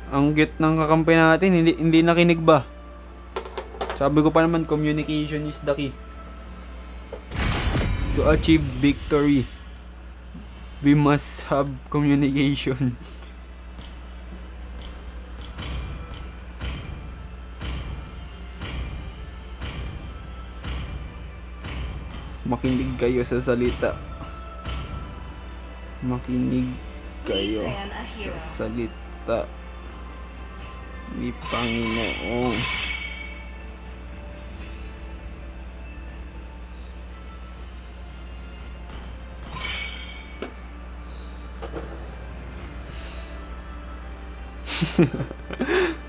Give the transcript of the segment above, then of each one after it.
Ang git ng kakampi natin, hindi nakinig ba? Sabi ko pa naman, communication is the key. To achieve victory, we must have communication. Makinig kayo sa salita. Makinig kayo sa salita ni Panginoon.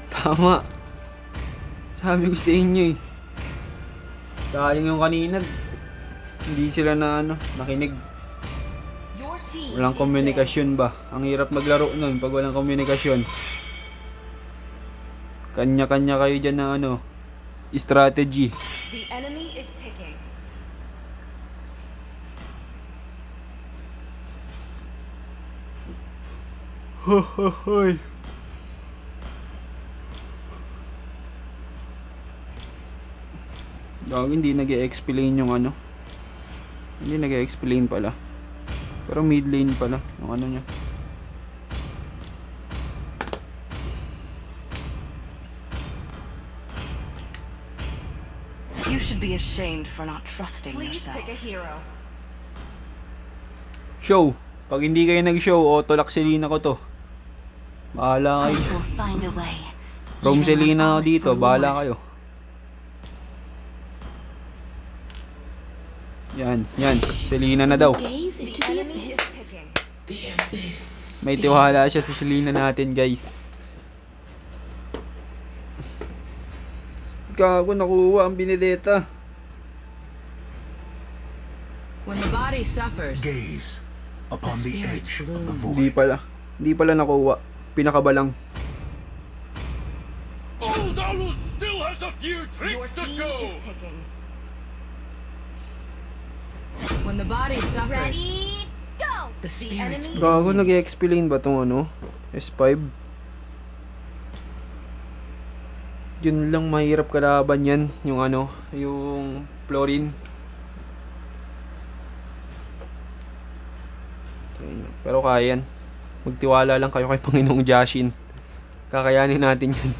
Tama. Sabi ko sa inyo eh. Sayang yung kanina. Hindi sila na nakinig. Walang komunikasyon ba? Ang hirap maglaro nun pag walang komunikasyon. Kanya-kanya kayo dyan na strategy. The enemy is picking. Hoy. Hindi nag-e-explain yung Hindi nag-e-explain pala. Pero mid lane pala yung niya. You should be ashamed for not trusting yourself. Please pick a hero. Show. Pag hindi kayo nag-show, auto-lock Selena ko to. Bahala kayo. Roam Selena dito, bahala kayo. Yan. Selena na daw. May tiwala siya sa Selena natin, guys. Gago, nakuha ang Benedetta. When the body suffers, gaze upon the edge of the void. Hindi pala nakuha. Pinakaba lang. Oldalus still has a few tricks to show. when the body suffers, Ready, go! the spirit. Gago, nag-explain ba tong S5? Yun lang mahirap kalaban yan, yung yung Florin. Pero kaya yan. Magtiwala lang kayo kay Panginoong Jashin. Kakayanin natin yan.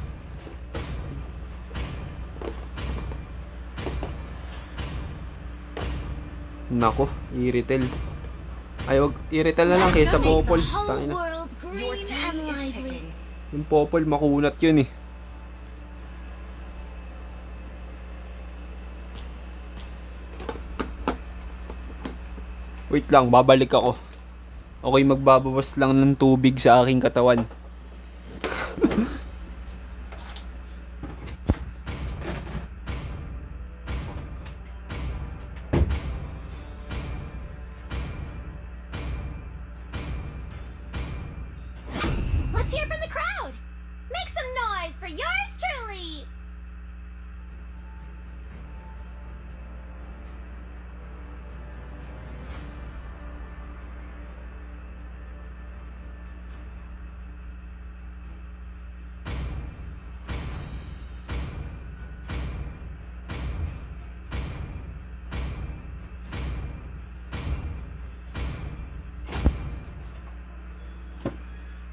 Nako, i-retail. Ay, wag i-retail na lang kaysa Popol. Tangina. Yung Popol, makunat yun eh. Wait lang, babalik ako. Okay, magbabawas lang ng tubig sa aking katawan. Let's hear from the crowd! Make some noise for yours truly!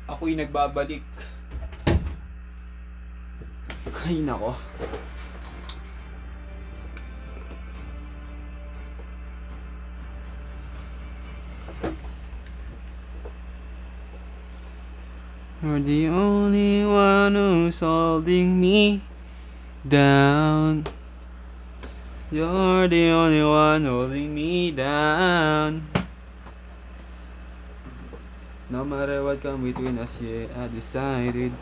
Ako'y nagbabalik. Ay nako. You're the only one who's holding me down. You're the only one holding me down. No matter what come between us, yeah, I decided.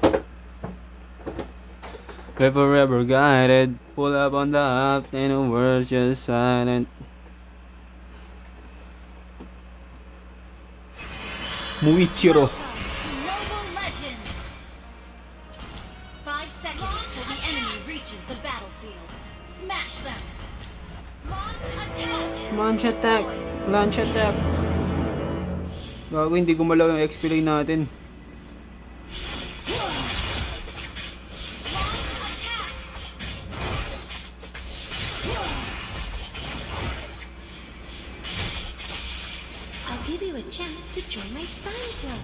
We're forever guided. Pull up on the up, and the words just silent. Muichiro. Noble legends! 5 seconds till the enemy reaches the battlefield. Smash them! Launch attack! Launch attack. Gago, hindi gumalaw yung XP lane natin. chance to join my fan club.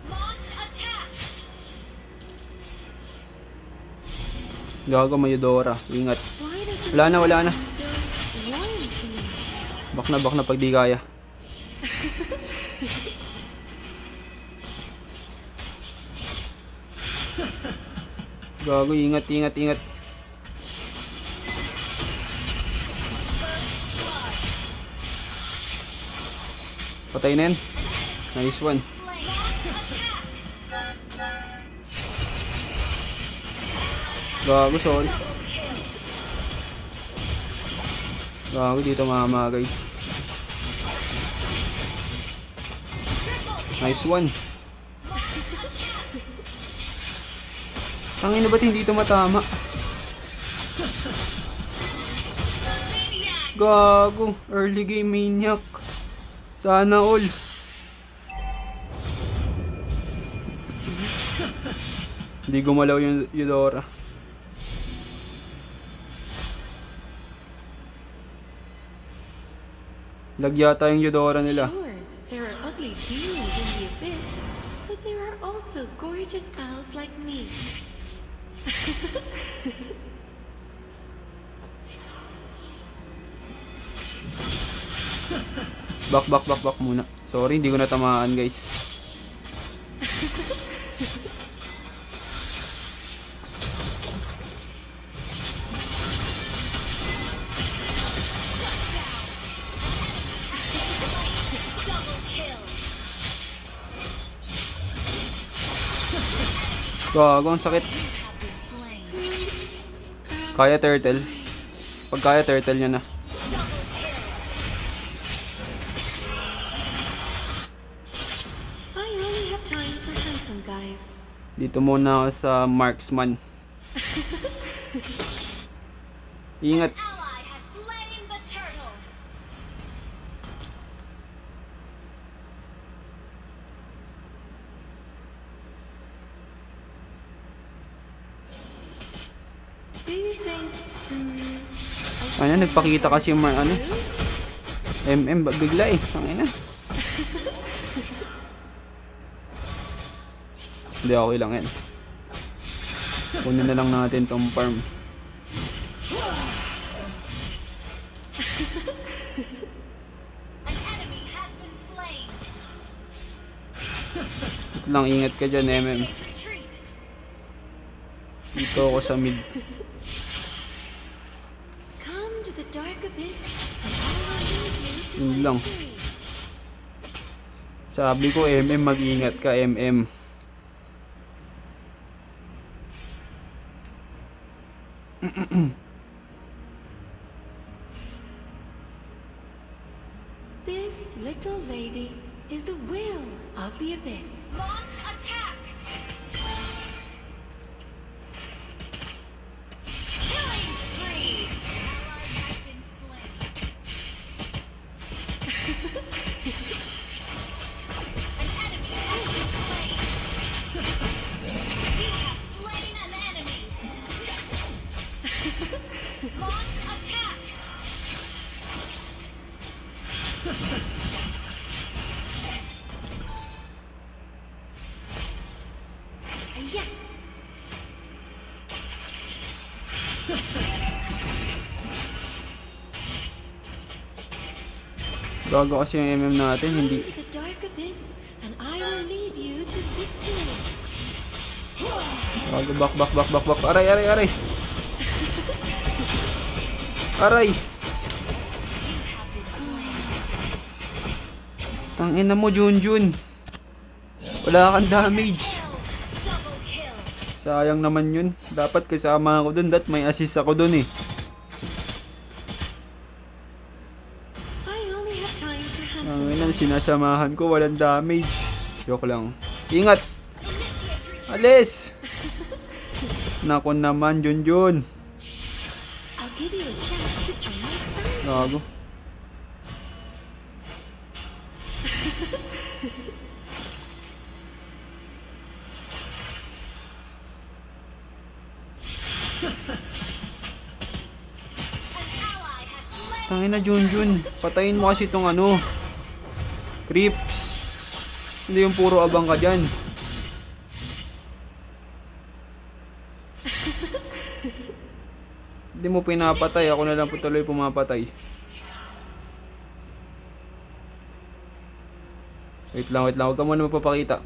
Launch attack. Gago, may Eudora. Ingat. Wala na. Bak na pag di kaya. Gago, ingat. Patay na yan. Nice one. Gago, sorry. Gago, dito mama guys. Nice one. Tangina, ba't hindi ito matama? Gago, early game maniac. Sana all. Hindi gumalaw yung Eudora. Lag yata yung Eudora nila. Sure, there are ugly demons in the abyss, but there are also gorgeous elves like me. Back muna. Sorry, hindi ko natamaan guys. Gago, ang sakit. Kaya turtle. Pag kaya turtle niya na. I only have time for handsome guys. Dito muna ako sa marksman. Ingat. Ally has slain the turtle. Do you think? Ano, nagpakita kasi yung MM bigla eh. Tangina. Hindi, okay lang yan. Kunin na lang natin tong farm. An enemy has been slain. Ito lang, ingat ka dyan, MM. Retreat. Dito ako sa mid. Come to the dark abyss, and I will lead you to Yun my lang. victory. Sabi ko, MM, mag-ingat ka, MM. This little lady is the will of the abyss. Launch attack. Killing spree. Ally has been slain. An enemy has been slain. You have slain an enemy. Launch attack. Yeah. Gago kasi yung MM natin, hindi. Come to the dark abyss, and I will lead you to victory. Gago, back. Aray. Aray! Tangina mo, Junjun. Wala kang damage. Double kill. Sayang naman yun. Dapat kasama ako dun. May assist ako dun eh. I only have time for Ang handsome ina, sinasamahan ko. Walang damage. Joke lang. Ingat! Initiate retreat. Alis! Nako naman, Junjun. I'll give you a chance to join my family. Gago. Tangin na, Junjun. Patayin mo kasi itong ano. Creeps. Hindi yung puro abang ka dyan. Hindi mo pinapatay. Ako na lang po tuloy pumapatay. Wait lang. Huwag ka muna magpapakita.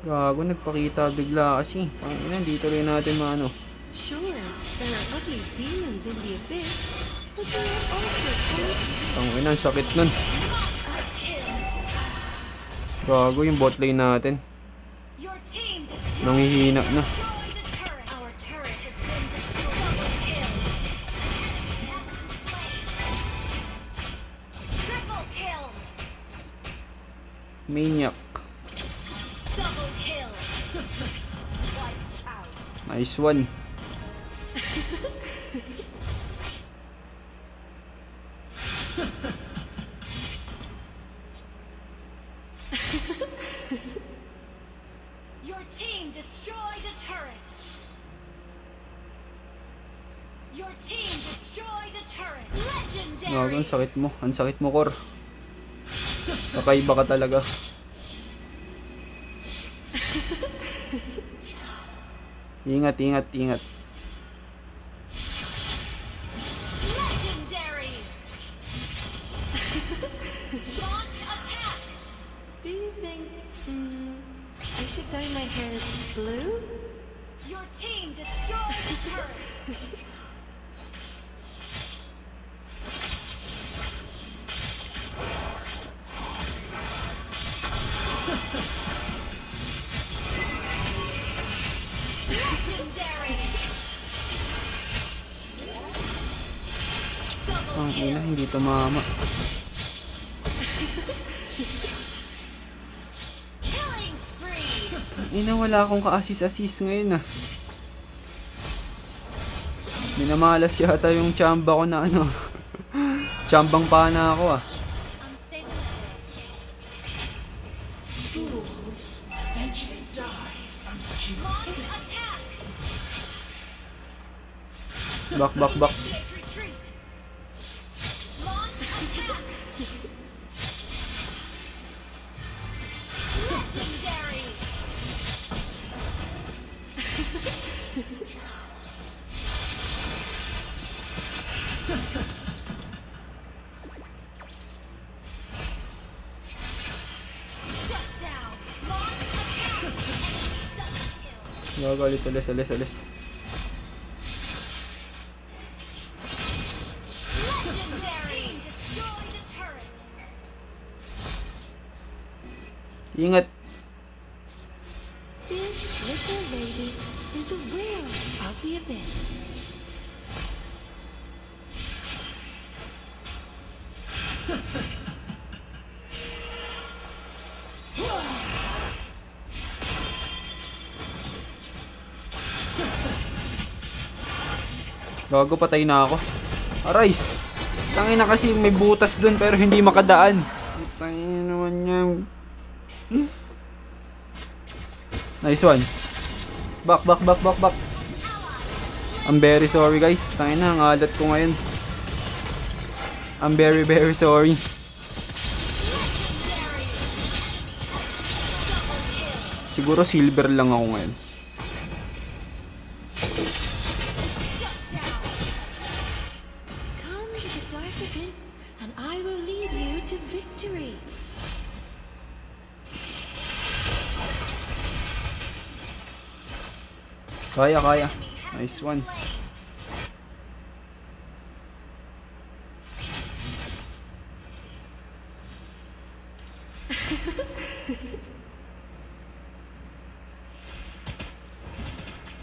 Gago, nagpakita bigla kasi. Pangina, hindi tuloy natin maano. Sure, there are ugly demons in the abyss, but there are also good. Pangina, ang sakit nun. Gago, yung bot lane natin. Nangihina na. Maniac. Nice one. Your team destroyed a turret. Your team destroyed a turret. Legendary. Gago, ang sakit mo. Ang sakit mo, Kor. Kakaiba ka talaga. Ingat. Legendary. Launch attack. Do you think I should dye my hair blue? Your team destroyed the turret. Ang ina, hindi tumama. Ina, wala akong ka-assist ngayon ah. Minamalas yata yung chamba ko na ano. Chambang pana ako ah. Back. Gago, alis. Legendary. Destroy the turret. Ingat. This little lady is the will of the abyss. Gago, patay na ako. Aray! Tangin na kasi may butas dun pero hindi makadaan. Tangin naman yan. Nice one. Back. I'm very sorry guys. Tangin na, ang alat ko ngayon. I'm very sorry. Siguro silver lang ako ngayon. Kaya. Nice one.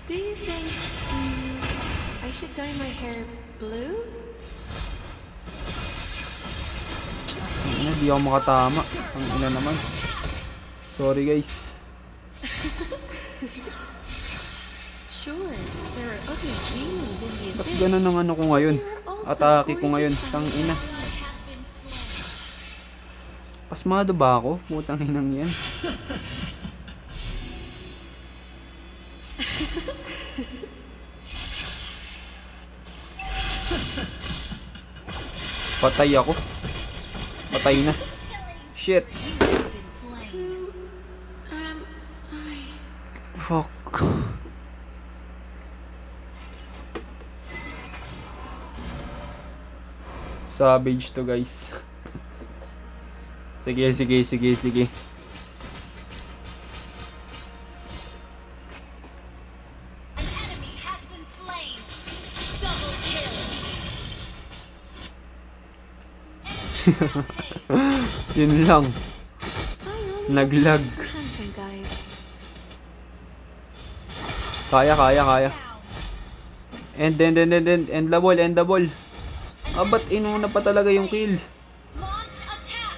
Do you think I should dye my hair blue? Hindi ako makatama. Ang ina naman. Sorry guys. Sure, there are ugly demons in the Ba't abyss. ganun ang ano ko ngayon? Atake ko ngayon. Tang ina. Pasmado ba ako? Putang inang yan. Patay ako. Patay na. Shit. Fuck. Savage to, guys. Sige. An enemy has been slain. Double kill. Yun lang. Naglag. Handsome guys. Kaya. End the ball. Ba't inuna pa talaga yung kill? Launch attack.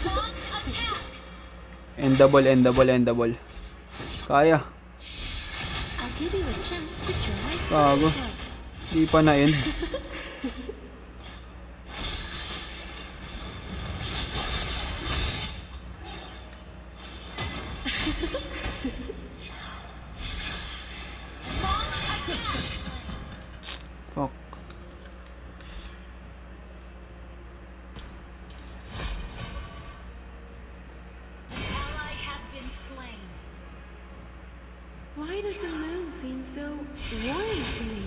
Launch attack. End the ball. Kaya. I'll give you a chance to try. Bago. Di pa na end. Fuck. Ally has been slain. Why does the moon seem so warm to me?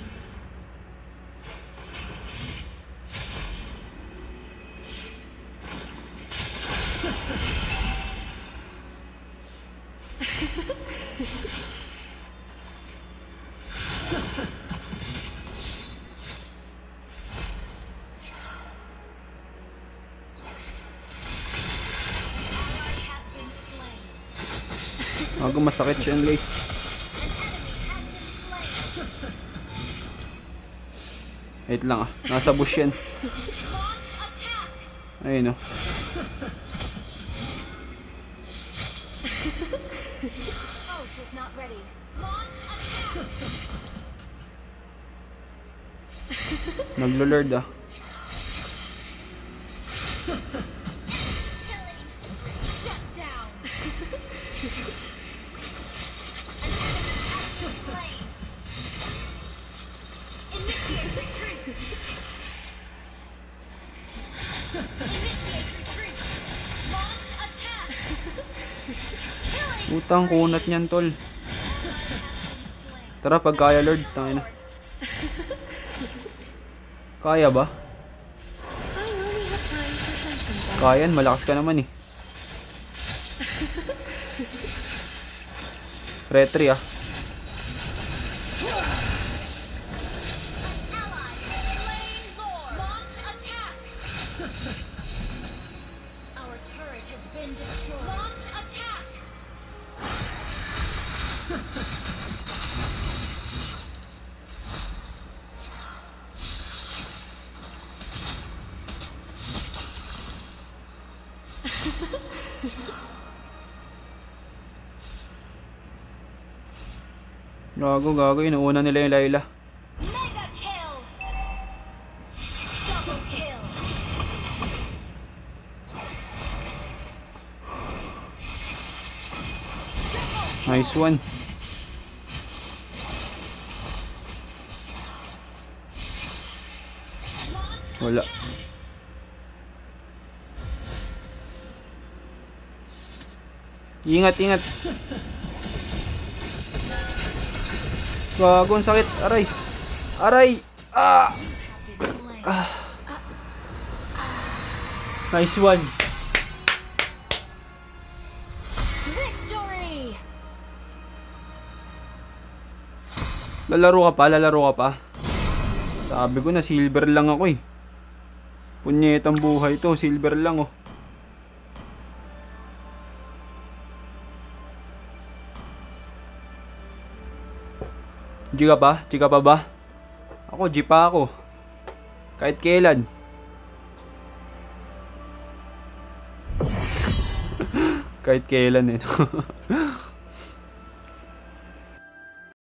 Bago masakit siya, guys. Wait lang nasa bush yan. Ayun oh. Naglo-lord Utang kunat niyan, tol. Tara, pag kaya, Lord. Tangina. Kaya ba? Kaya, malakas ka naman eh. Retry Our turret has been destroyed. Launch attack. Gago, inuuna nila yung Layla. Mega kill. Double kill. Nice one. Wala. Ingat. Gago, ang sakit. Aray. Nice one. Victory. Lalaro ka pa. Sabi ko na silver lang ako eh. Punyetang buhay to, silver lang oh. G ka pa ba? Ako, G pa ako. Kahit kailan. Kahit kailan eh.